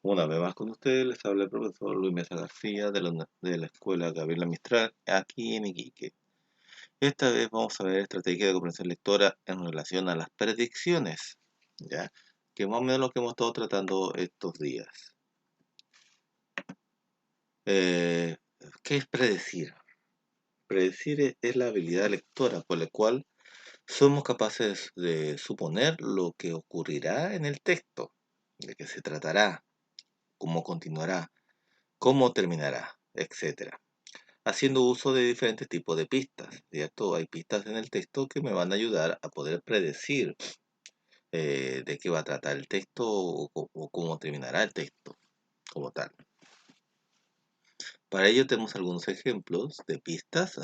Una vez más con ustedes les habla el profesor Luis Mesa García de la Escuela Gabriela Mistral, aquí en Iquique. Esta vez vamos a ver estrategia de comprensión lectora en relación a las predicciones, ¿ya? Que más o menos lo que hemos estado tratando estos días. Eh, ¿Qué es predecir? Predecir es la habilidad lectora por la cual somos capaces de suponer lo que ocurrirá en el texto, de qué se tratará, cómo continuará, cómo terminará, etcétera, haciendo uso de diferentes tipos de pistas, ¿cierto? Hay pistas en el texto que me van a ayudar a poder predecir de qué va a tratar el texto o cómo terminará el texto como tal. Para ello tenemos algunos ejemplos de pistas.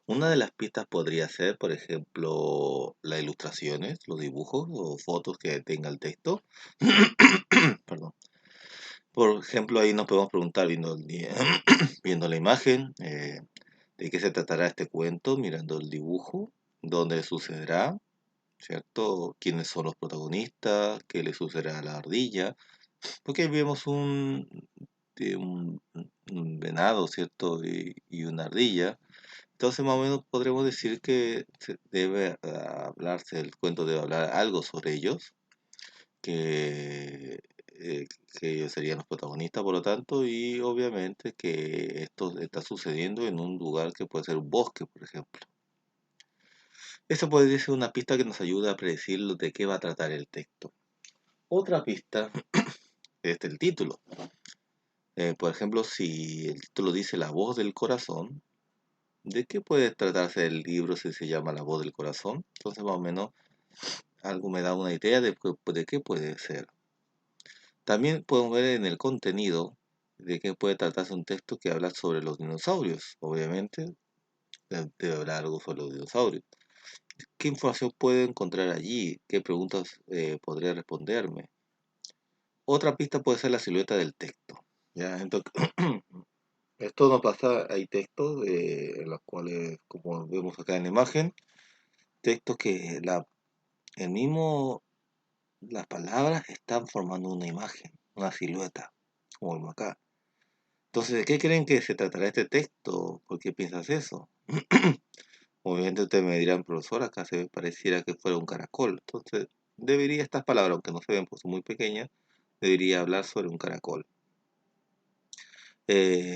Una de las pistas podría ser, por ejemplo, las ilustraciones, los dibujos o fotos que tenga el texto. Perdón. Por ejemplo, ahí nos podemos preguntar viendo la imagen, de qué se tratará este cuento, mirando el dibujo, dónde sucederá, ¿cierto? ¿Quiénes son los protagonistas? ¿Qué le sucederá a la ardilla? Porque ahí vemos un venado, ¿cierto? Y una ardilla. Entonces, más o menos podremos decir que hablarse, el cuento debe hablar algo sobre ellos, que, eh, que ellos serían los protagonistas, por lo tanto, y obviamente que esto está sucediendo en un lugar que puede ser un bosque, por ejemplo. Esto podría ser una pista que nos ayuda a predecir de qué va a tratar el texto. Otra pista es el título. Por ejemplo, si el título dice La voz del corazón, ¿de qué puede tratarse el libro si se llama La voz del corazón? Entonces, más o menos, algo me da una idea de qué puede ser. También podemos ver en el contenido de qué puede tratarse un texto que habla sobre los dinosaurios. Obviamente, debe hablar algo sobre los dinosaurios. ¿Qué información puedo encontrar allí? ¿Qué preguntas podría responderme? Otra pista puede ser la silueta del texto. ¿Ya? Entonces, esto no pasa, hay textos en los cuales, como vemos acá en la imagen, textos que el mismo, las palabras están formando una imagen, una silueta, como vemos acá. Entonces, ¿de qué creen que se tratará este texto? ¿Por qué piensas eso? Obviamente ustedes me dirán, profesor, acá se pareciera que fuera un caracol. Entonces, debería estas palabras, aunque no se ven, pues son muy pequeñas, debería hablar sobre un caracol.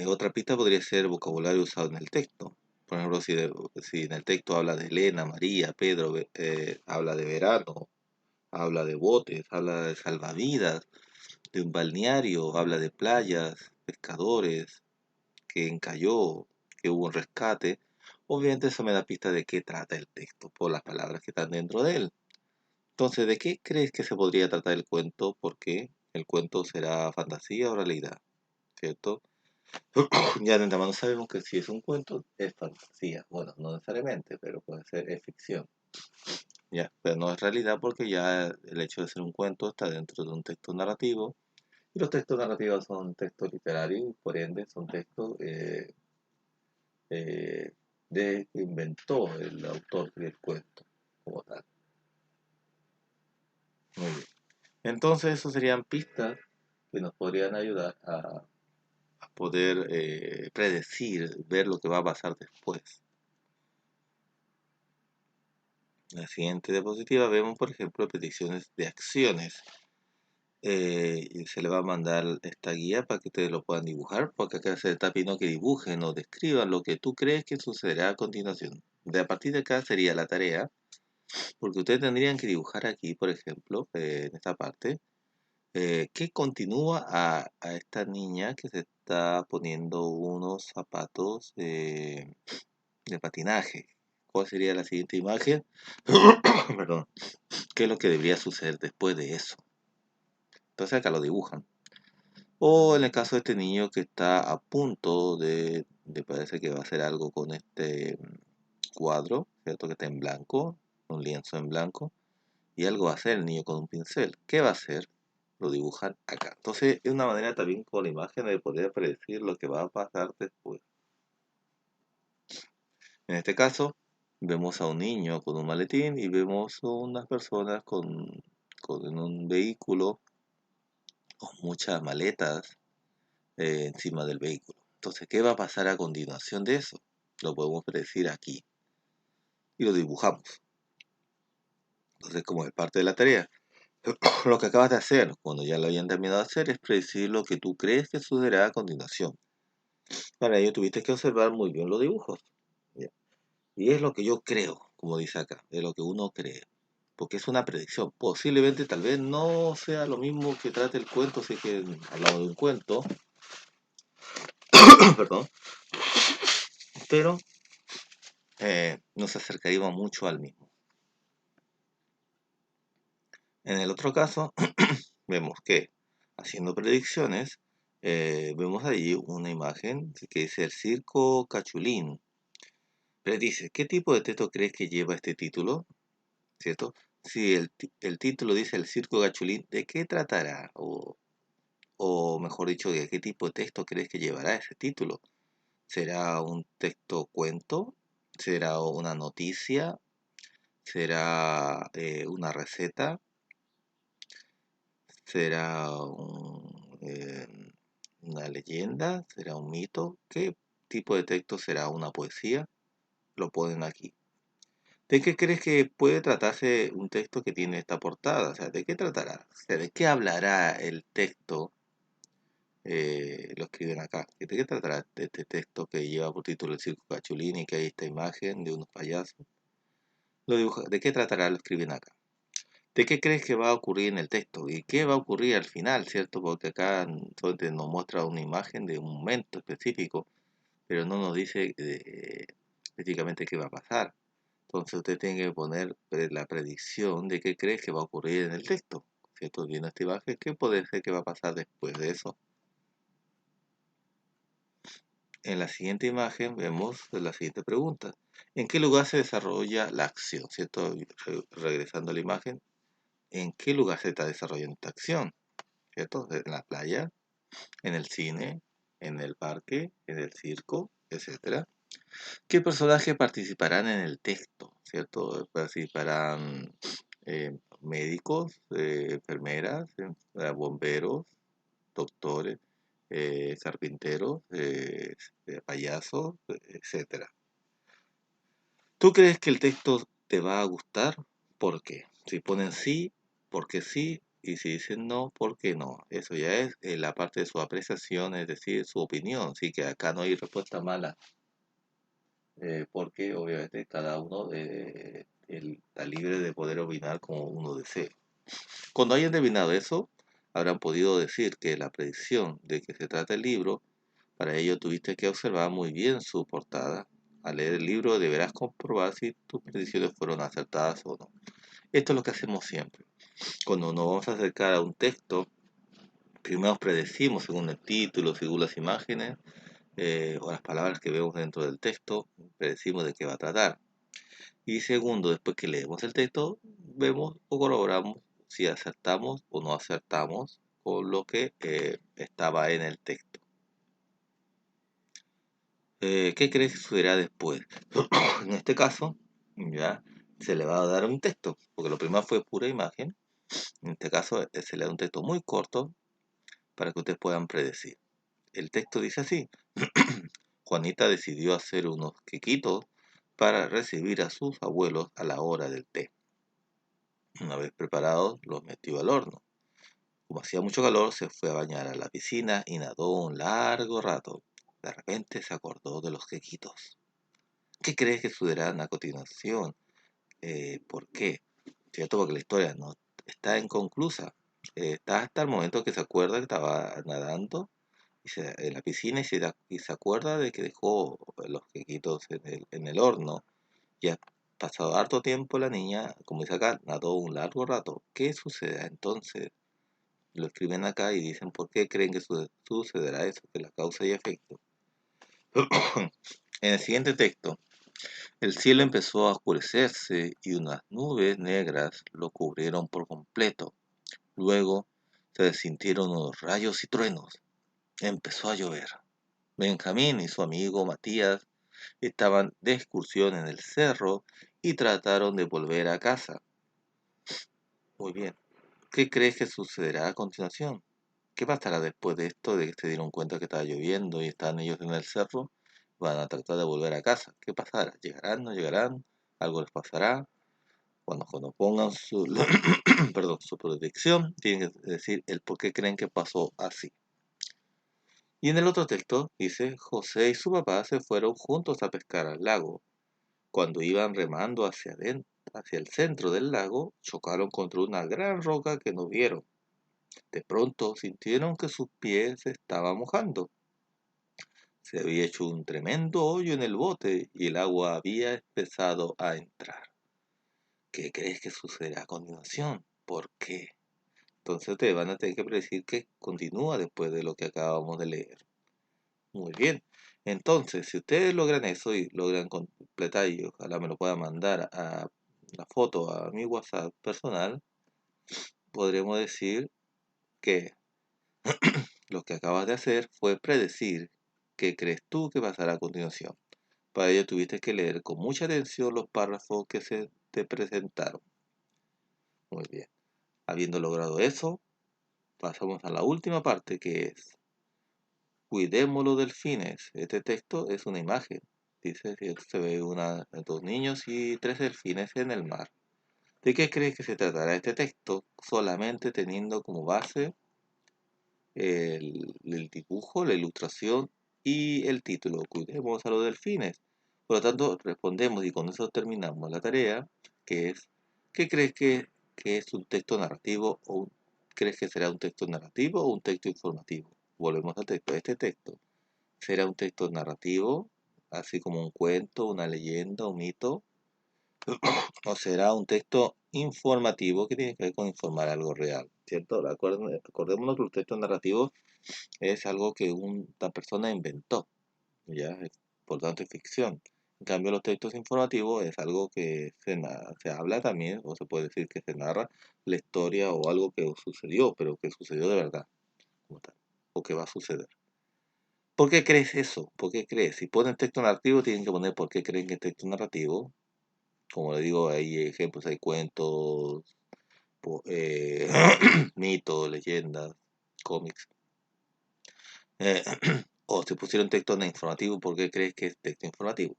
Otra pista podría ser vocabulario usado en el texto. Por ejemplo, si en el texto habla de Elena, María, Pedro, habla de verano, habla de botes, habla de salvavidas, de un balneario, habla de playas, pescadores, que encalló, que hubo un rescate. Obviamente eso me da pista de qué trata el texto por las palabras que están dentro de él. Entonces, ¿de qué crees que se podría tratar el cuento? Porque el cuento será fantasía o realidad, ¿cierto? Ya de antemano sabemos que si es un cuento, es fantasía. Bueno, no necesariamente, pero puede ser, es ficción. Ya, pero no es realidad porque ya el hecho de ser un cuento está dentro de un texto narrativo. Y los textos narrativos son textos literarios, y por ende son textos eh, que inventó el autor del cuento como tal. Muy bien. Entonces, eso serían pistas que nos podrían ayudar a poder predecir, ver lo que va a pasar después. En la siguiente diapositiva vemos, por ejemplo, predicciones de acciones. Y se le va a mandar esta guía para que ustedes lo puedan dibujar, porque acá se está pidiendo que dibujen o describan lo que tú crees que sucederá a continuación. De a partir de acá sería la tarea, porque ustedes tendrían que dibujar aquí, por ejemplo, en esta parte, qué continúa a esta niña que se está poniendo unos zapatos de patinaje. ¿Cuál sería la siguiente imagen? Perdón. ¿Qué es lo que debería suceder después de eso? Entonces acá lo dibujan. O en el caso de este niño que está a punto parece que va a hacer algo con este cuadro, ¿cierto? Que está en blanco, un lienzo en blanco, y algo va a hacer el niño con un pincel. ¿Qué va a hacer? Lo dibujan acá. Entonces es una manera también con la imagen de poder predecir lo que va a pasar después. En este caso, vemos a un niño con un maletín y vemos unas personas en un vehículo con muchas maletas encima del vehículo. Entonces, ¿qué va a pasar a continuación de eso? Lo podemos predecir aquí y lo dibujamos. Entonces, como es parte de la tarea, lo que acabas de hacer, cuando ya lo hayan terminado de hacer, es predecir lo que tú crees que sucederá a continuación. Para ello tuviste que observar muy bien los dibujos. ¿Ya? Y es lo que yo creo, como dice acá, es lo que uno cree. Porque es una predicción. Posiblemente tal vez no sea lo mismo que trate el cuento, si es que hablamos de un cuento, perdón, pero nos acercaríamos mucho al mismo. En el otro caso, vemos que haciendo predicciones, vemos allí una imagen que dice el circo Cachulín. Predice, ¿qué tipo de texto crees que lleva este título? ¿Cierto? Si el título dice el circo Cachulín, ¿de qué tratará? O mejor dicho, ¿de qué tipo de texto crees que llevará ese título? ¿Será un texto cuento? ¿Será una noticia? ¿Será una receta? ¿Será una leyenda? ¿Será un mito? ¿Qué tipo de texto será una poesía? Lo ponen aquí. ¿De qué crees que puede tratarse un texto que tiene esta portada? O sea, ¿de qué tratará? O sea, ¿de qué hablará el texto? Lo escriben acá. ¿De qué tratará este texto que lleva por título El Circo Cachulín y que hay esta imagen de unos payasos? ¿De qué tratará? Lo escriben acá. ¿De qué crees que va a ocurrir en el texto? ¿Y qué va a ocurrir al final, cierto? Porque acá solamente nos muestra una imagen de un momento específico, pero no nos dice específicamente qué va a pasar. Entonces usted tiene que poner la predicción de qué crees que va a ocurrir en el texto, ¿cierto? Viendo esta imagen, ¿qué puede ser que va a pasar después de eso? En la siguiente imagen vemos la siguiente pregunta. ¿En qué lugar se desarrolla la acción? ¿Cierto? Regresando a la imagen, ¿en qué lugar se está desarrollando esta acción? ¿Cierto? En la playa, en el cine, en el parque, en el circo, etcétera. ¿Qué personajes participarán en el texto? ¿Cierto? Participarán médicos, enfermeras, bomberos, doctores, carpinteros, payasos, etcétera. ¿Tú crees que el texto te va a gustar? ¿Por qué? Si ponen sí, porque sí, y si dicen no, ¿por qué no? Eso ya es la parte de su apreciación, es decir, su opinión. Así que acá no hay respuesta mala, porque obviamente cada uno está libre de poder opinar como uno desee. Cuando hayan adivinado eso, habrán podido decir que la predicción de que se trata el libro, para ello tuviste que observar muy bien su portada. Al leer el libro deberás comprobar si tus predicciones fueron acertadas o no. Esto es lo que hacemos siempre. Cuando nos vamos a acercar a un texto, primero predecimos según el título, según las imágenes o las palabras que vemos dentro del texto, predecimos de qué va a tratar. Y segundo, después que leemos el texto, vemos o corroboramos si acertamos o no acertamos con lo que estaba en el texto. ¿Qué crees que sucederá después? En este caso, ya se le va a dar un texto, porque lo primero fue pura imagen. En este caso, se le da un texto muy corto para que ustedes puedan predecir. El texto dice así: Juanita decidió hacer unos quequitos para recibir a sus abuelos a la hora del té. Una vez preparados, los metió al horno. Como hacía mucho calor, se fue a bañar a la piscina y nadó un largo rato. De repente se acordó de los quequitos. ¿Qué crees que sucederá a continuación? ¿Por qué? ¿Cierto? Porque la historia no está inconclusa. Está hasta el momento que se acuerda que estaba nadando en la piscina y se acuerda de que dejó los quequitos en el horno. Ya ha pasado harto tiempo la niña, como dice acá, nadó un largo rato. ¿Qué sucederá entonces? Lo escriben acá y dicen por qué creen que sucederá eso, que la causa y efecto. En el siguiente texto, el cielo empezó a oscurecerse y unas nubes negras lo cubrieron por completo. Luego se sintieron unos rayos y truenos. Empezó a llover. Benjamín y su amigo Matías estaban de excursión en el cerro y trataron de volver a casa. Muy bien. ¿Qué crees que sucederá a continuación? ¿Qué pasará después de esto, de que se dieron cuenta que estaba lloviendo y estaban ellos en el cerro? Van a tratar de volver a casa. ¿Qué pasará? ¿Llegarán? ¿No llegarán? ¿Algo les pasará? Cuando pongan su, perdón, su protección, tienen que decir el por qué creen que pasó así. Y en el otro texto dice, José y su papá se fueron juntos a pescar al lago. Cuando iban remando hacia el centro del lago, chocaron contra una gran roca que no vieron. De pronto sintieron que sus pies se estaban mojando. Se había hecho un tremendo hoyo en el bote y el agua había empezado a entrar. ¿Qué crees que sucederá a continuación? ¿Por qué? Entonces te van a tener que predecir que continúa después de lo que acabamos de leer. Muy bien. Entonces, si ustedes logran eso y logran completar y ojalá me lo puedan mandar a la foto a mi WhatsApp personal, podremos decir que lo que acabas de hacer fue predecir qué crees tú que pasará a continuación. Para ello tuviste que leer con mucha atención los párrafos que se te presentaron. Muy bien. Habiendo logrado eso, pasamos a la última parte que es cuidemos los delfines. Este texto es una imagen. Dice que se ve dos niños y tres delfines en el mar. ¿De qué crees que se tratará este texto? Solamente teniendo como base el dibujo, la ilustración y el título. Cuidemos a los delfines. Por lo tanto, respondemos y con eso terminamos la tarea, que es, ¿qué crees que es un texto narrativo o crees que será un texto narrativo o un texto informativo? Volvemos al texto. Este texto será un texto narrativo, así como un cuento, una leyenda, un mito, o será un texto informativo que tiene que ver con informar algo real, ¿cierto? Acordémonos que los textos narrativos es algo que una persona inventó, ¿ya? Por tanto es ficción. En cambio, los textos informativos es algo que se habla también, o se puede decir que se narra la historia o algo que sucedió, pero que sucedió de verdad, como tal, o que va a suceder. ¿Por qué crees eso? ¿Por qué crees? Si ponen texto narrativo, tienen que poner por qué creen que es texto narrativo. Como le digo, hay ejemplos, hay cuentos, mitos, leyendas, cómics. Eh, o si pusieron texto informativo, ¿por qué crees que es texto informativo?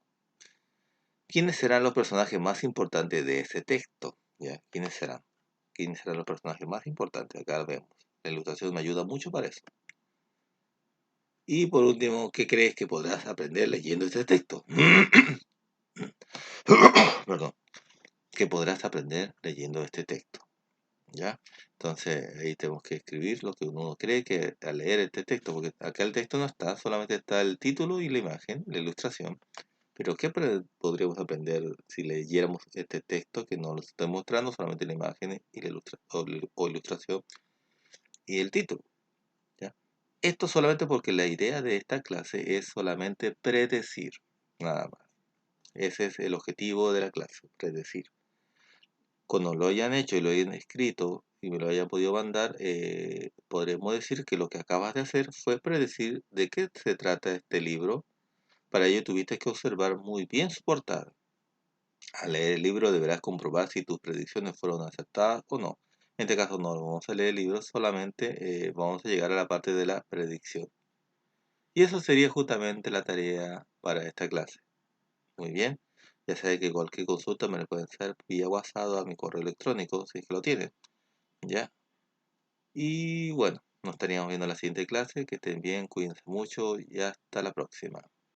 ¿Quiénes serán los personajes más importantes de ese texto? ¿Ya? ¿Quiénes serán? ¿Quiénes serán los personajes más importantes? Acá lo vemos. La ilustración me ayuda mucho para eso. Y por último, ¿qué crees que podrás aprender leyendo este texto? Perdón. ¿Qué podrás aprender leyendo este texto? ¿Ya? Entonces ahí tenemos que escribir lo que uno cree que al leer este texto, porque acá el texto no está, solamente está el título y la imagen, la ilustración. Pero ¿qué podríamos aprender si leyéramos este texto que nos lo está mostrando solamente la imagen y la o ilustración y el título? ¿Ya? Esto solamente porque la idea de esta clase es solamente predecir, nada más. Ese es el objetivo de la clase, predecir. Cuando lo hayan hecho y lo hayan escrito y me lo hayan podido mandar, podremos decir que lo que acabas de hacer fue predecir de qué se trata este libro. Para ello tuviste que observar muy bien su portada. Al leer el libro deberás comprobar si tus predicciones fueron acertadas o no. En este caso no vamos a leer el libro, solamente vamos a llegar a la parte de la predicción. Y eso sería justamente la tarea para esta clase. Muy bien. Ya sabes que cualquier consulta me la pueden hacer vía WhatsApp a mi correo electrónico, si es que lo tienen. ¿Ya? Y bueno, nos estaríamos viendo en la siguiente clase. Que estén bien, cuídense mucho y hasta la próxima.